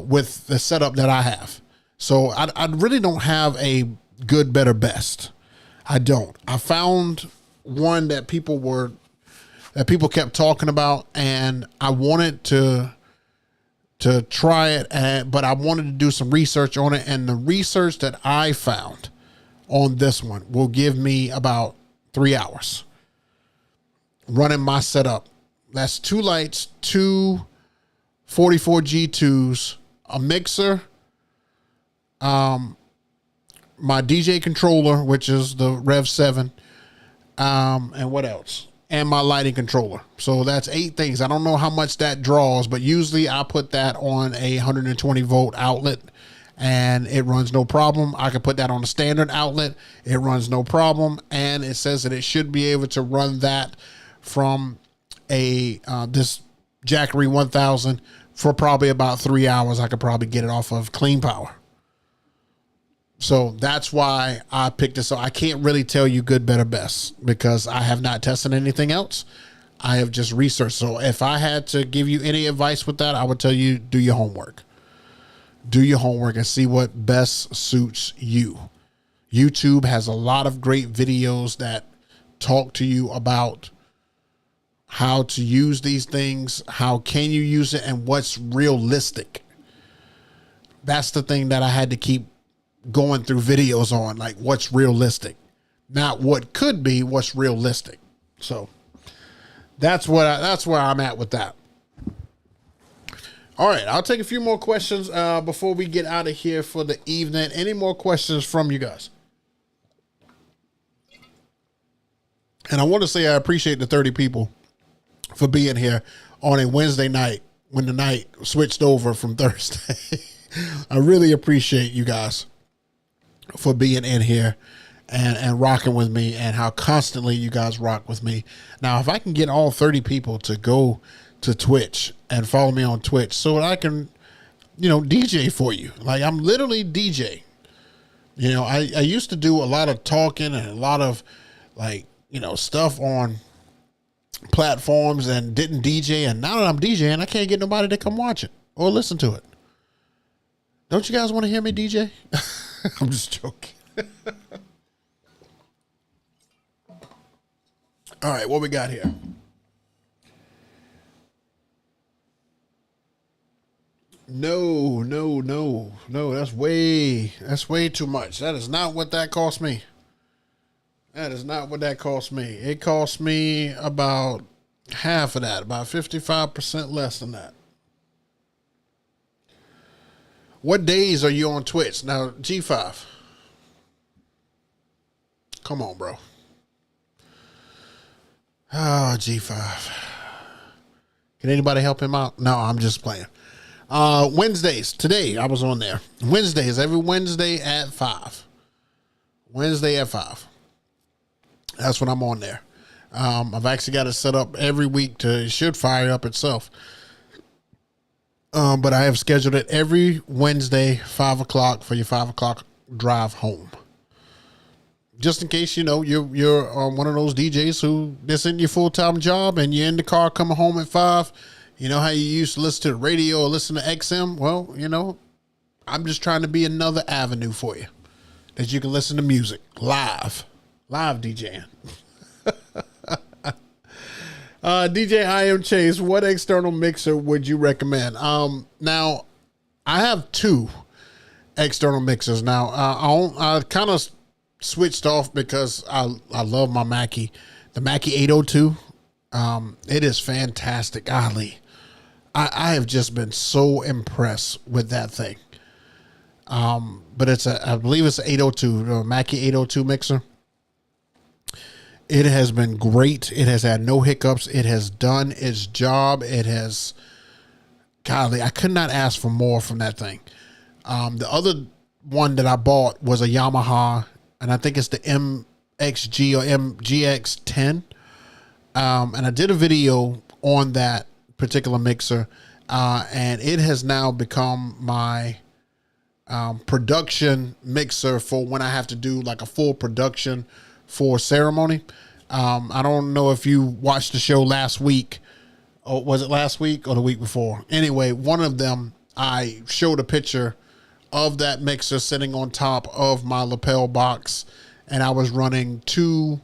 with the setup that I have. So I really don't have a good, better, best. I don't. I found one that people kept talking about, and I wanted to try it, but I wanted to do some research on it, and the research that I found on this one will give me about 3 hours running my setup. That's 2 lights, 2 44G2s, a mixer, my DJ controller, which is the Rev 7, and what else? And my lighting controller. So that's 8 things. I don't know how much that draws, but usually I put that on a 120 volt outlet and it runs no problem. I can put that on a standard outlet. It runs no problem. And it says that it should be able to run that from this Jackery 1000 for probably about 3 hours. I could probably get it off of clean power. So that's why I picked this up. I can't really tell you good, better, best because I have not tested anything else. I have just researched. So if I had to give you any advice with that, I would tell you, do your homework. Do your homework and see what best suits you. YouTube has a lot of great videos that talk to you about how to use these things, how can you use it, and what's realistic. That's the thing that I had to keep going through videos on, like what's realistic, not what could be, what's realistic. So that's where I'm at with that. All right, I'll take a few more questions before we get out of here for the evening. Any more questions from you guys? And I want to say I appreciate the 30 people for being here on a Wednesday night when the night switched over from Thursday. I really appreciate you guys for being in here and rocking with me, and how constantly you guys rock with me. Now, if I can get all 30 people to go to Twitch and follow me on Twitch so that I can, DJ for you. Like, I'm literally DJ. I used to do a lot of talking and a lot of stuff on platforms and didn't DJ. And now that I'm DJing, I can't get nobody to come watch it or listen to it. Don't you guys want to hear me DJ? I'm just joking. All right, what we got here? No. That's way too much. That is not what that cost me. That is not what that cost me. It cost me about half of that, about 55% less than that. What days are you on Twitch? Now, G5. Come on, bro. Oh, G5. Can anybody help him out? No, I'm just playing. Wednesdays. Today, I was on there. Wednesdays, every Wednesday at 5. Wednesday at 5. That's when I'm on there. I've actually got it set up every week it should fire up itself. But I have scheduled it every Wednesday, 5 o'clock for your 5 o'clock drive home. Just in case, you're one of those DJs who this isn't your full-time job and you're in the car coming home at 5. You know how you used to listen to the radio or listen to XM? Well, I'm just trying to be another avenue for you that you can listen to music live DJing. DJ I Am Chase, what external mixer would you recommend? Now, I have 2 external mixers. Now, I kind of switched off because I love my Mackie, the Mackie 802. It is fantastic. Golly, I have just been so impressed with that thing. But I believe it's an 802, Mackie 802 mixer. It has been great. It has had no hiccups. It has done its job. Golly, I could not ask for more from that thing. The other one that I bought was a Yamaha, and I think it's the MXG or MGX10. And I did a video on that particular mixer, and it has now become my production mixer for when I have to do like a full production for ceremony. I don't know if you watched the show last week, or was it last week or the week before? Anyway, one of them, I showed a picture of that mixer sitting on top of my lapel box, and I was running 2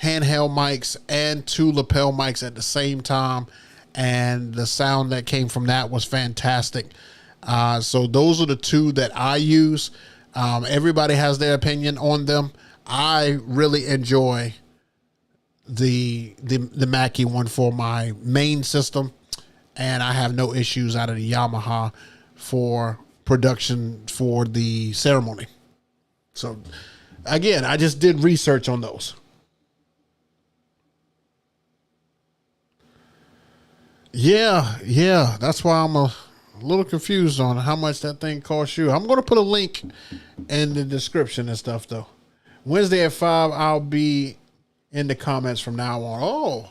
handheld mics and 2 lapel mics at the same time, and the sound that came from that was fantastic. So those are the 2 that I use. Everybody has their opinion on them. I really enjoy the Mackie one for my main system, and I have no issues out of the Yamaha for production for the ceremony. So again, I just did research on those. Yeah. That's why I'm a little confused on how much that thing costs you. I'm going to put a link in the description and stuff though. Wednesday at 5, I'll be in the comments from now on. Oh,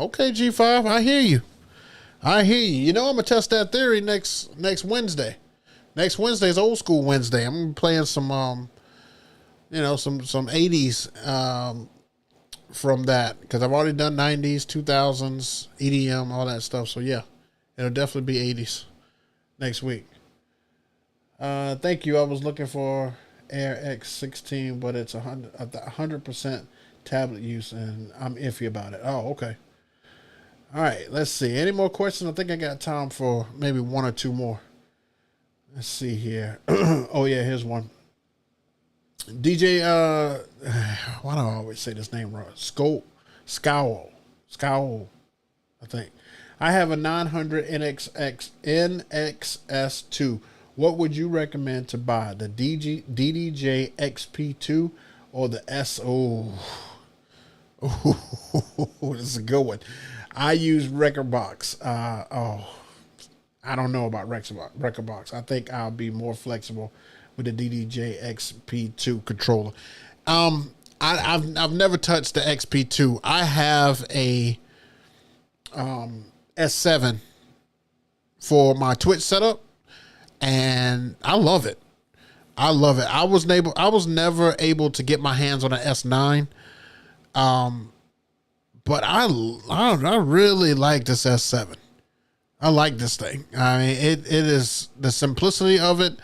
okay, G5, I hear you. I'm going to test that theory next Wednesday. Next Wednesday is old school Wednesday. I'm playing some, some 80s from that because I've already done 90s, 2000s, EDM, all that stuff. So yeah, it'll definitely be 80s next week. Thank you. I was looking for Air X16, but it's 100% tablet use, and I'm iffy about it. Oh, okay. All right, let's see. Any more questions? I think I got time for maybe one or two more. Let's see here. Oh yeah, here's one. DJ, why do I always say this name wrong? Scowl, I think. I have a 900 NXS2. What would you recommend to buy? The DDJ XP2 or the SO? Oh, this is a good one. I use Rekordbox. I don't know about Rekordbox. I think I'll be more flexible with the DDJ XP2 controller. I've never touched the XP2. I have a S7 for my Twitch setup, and I love it. I was never able to get my hands on an S9. But I really like this S7. I like this thing. I mean, it is, the simplicity of it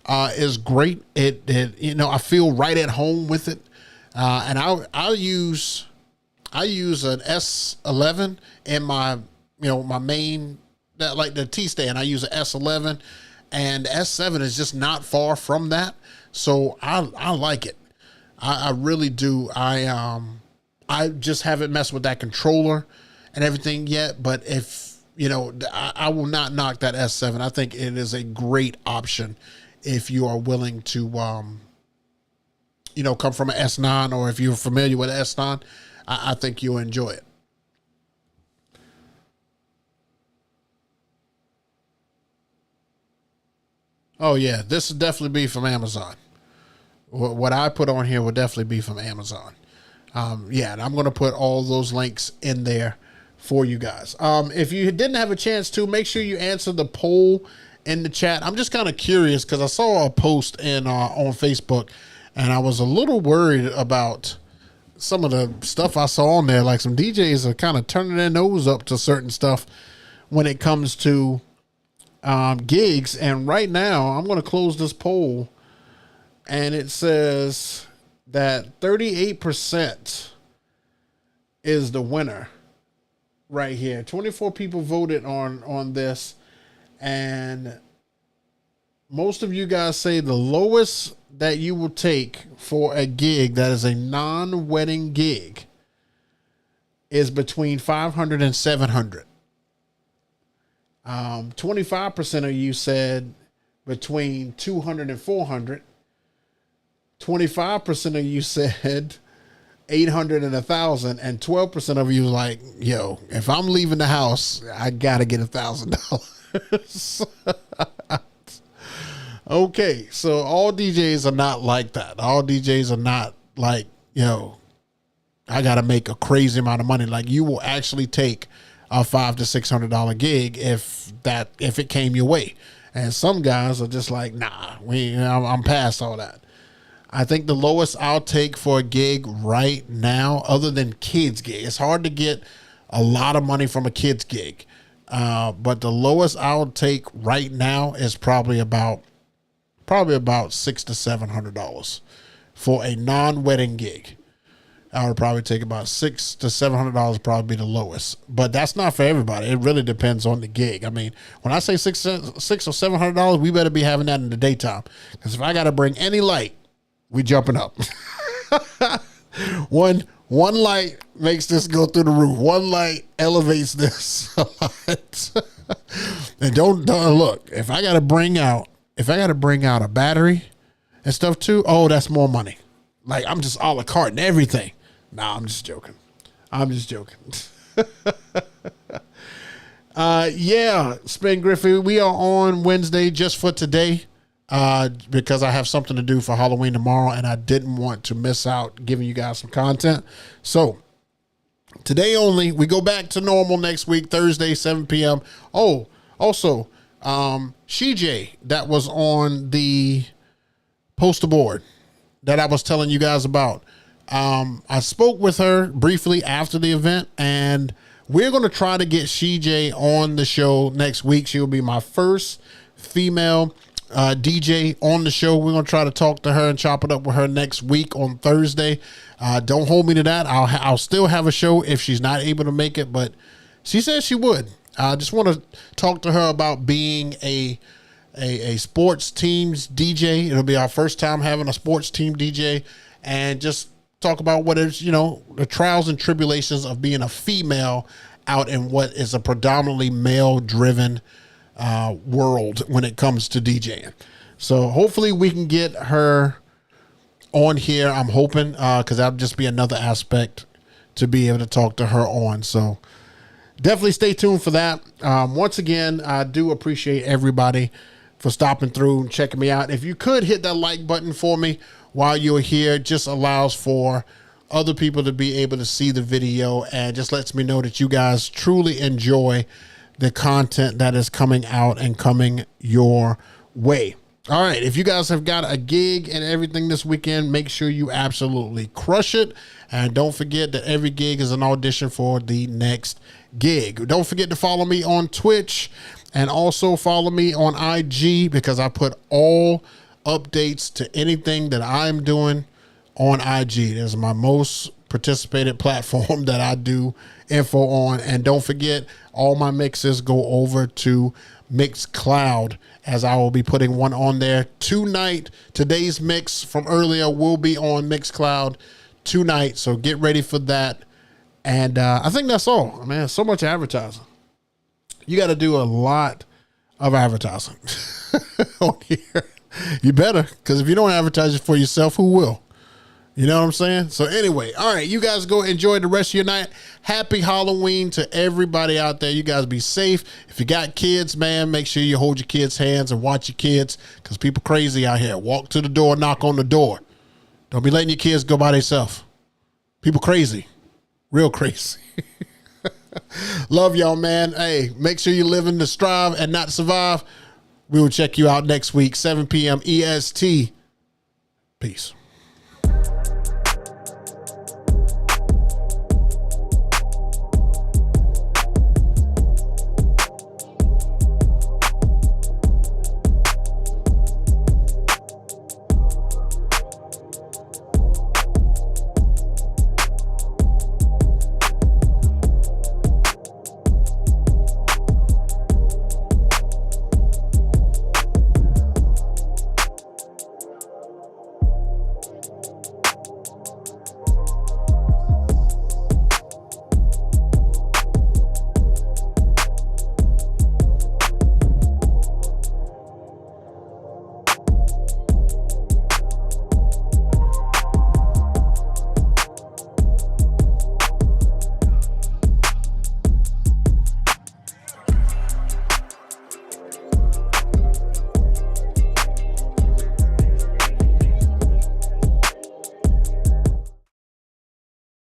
is great. It I feel right at home with it. And I use an S11 in my my main, that like the T stand. I use an S11, and the S7 is just not far from that. So I like it. I really do. I just haven't messed with that controller and everything yet, but if I will not knock that S7. I think it is a great option if you are willing to come from an S9, or if you're familiar with S9. I think you'll enjoy it. Oh yeah, this will definitely be from Amazon. What I put on here will definitely be from Amazon. And I'm going to put all those links in there for you guys. If you didn't have a chance to, make sure you answer the poll in the chat. I'm just kind of curious because I saw a post on Facebook, and I was a little worried about some of the stuff I saw on there. Like some DJs are kind of turning their nose up to certain stuff when it comes to gigs. And right now, I'm going to close this poll, and it says that 38% is the winner right here. 24 people voted on this, and most of you guys say the lowest that you will take for a gig that is a non-wedding gig is between 500 and 700. 25% of you said between 200 and 400. 25% of you said 800 and 1,000, and 12% of you like, yo, if I'm leaving the house, I gotta get $1,000. Okay, so all DJs are not like that. All DJs are not like, I gotta make a crazy amount of money. Like, you will actually take a $500 to $600 gig if it came your way. And some guys are just like, nah, I'm past all that. I think the lowest I'll take for a gig right now, other than kids gig, it's hard to get a lot of money from a kids gig. But the lowest I'll take right now is probably about $600 to $700 for a non-wedding gig. I would probably take about $600 to $700, probably be the lowest. But that's not for everybody. It really depends on the gig. I mean, when I say $600 or $700, we better be having that in the daytime. Because if I got to bring any light, we jumping up. One light makes this go through the roof. One light elevates this a lot. And don't look. If I got to bring out a battery and stuff too, oh, that's more money. Like, I'm just a la carte and everything. Nah, I'm just joking. Spin Griffey, we are on Wednesday just for today. Because I have something to do for Halloween tomorrow, and I didn't want to miss out giving you guys some content. So today only. We go back to normal next week, Thursday, 7 p.m. Oh, also, CJ that was on the poster board that I was telling you guys about. I spoke with her briefly after the event, and we're going to try to get CJ on the show next week. She'll be my first female DJ on the show. We're going to try to talk to her and chop it up with her next week on Thursday. Don't hold me to that. I'll still have a show if she's not able to make it, but she said she would. I just want to talk to her about being a sports teams DJ. It'll be our first time having a sports team DJ, and just talk about what is, the trials and tribulations of being a female out in what is a predominantly male driven world when it comes to DJing. So hopefully we can get her on here. I'm hoping, cause that'll just be another aspect to be able to talk to her on. So definitely stay tuned for that. Once again, I do appreciate everybody for stopping through and checking me out. If you could hit that like button for me while you're here, it just allows for other people to be able to see the video, and just lets me know that you guys truly enjoy the content that is coming out and coming your way. All right. If you guys have got a gig and everything this weekend, make sure you absolutely crush it. And don't forget that every gig is an audition for the next gig. Don't forget to follow me on Twitch, and also follow me on IG, because I put all updates to anything that I'm doing on IG. This is my most participated platform that I do info on. And don't forget, all my mixes go over to Mixcloud, as I will be putting one on there tonight. Today's mix from earlier will be on Mixcloud tonight, so get ready for that. And I think that's all. Man, so much advertising. You got to do a lot of advertising on here. You better, because if you don't advertise it for yourself, who will? You know what I'm saying? So anyway, all right, you guys go enjoy the rest of your night. Happy Halloween to everybody out there. You guys be safe. If you got kids, man, make sure you hold your kids' hands and watch your kids, because people crazy out here. Walk to the door, knock on the door. Don't be letting your kids go by themselves. People crazy. Real crazy. Love y'all, man. Hey, make sure you're living to strive and not survive. We will check you out next week, 7 p.m. EST. Peace.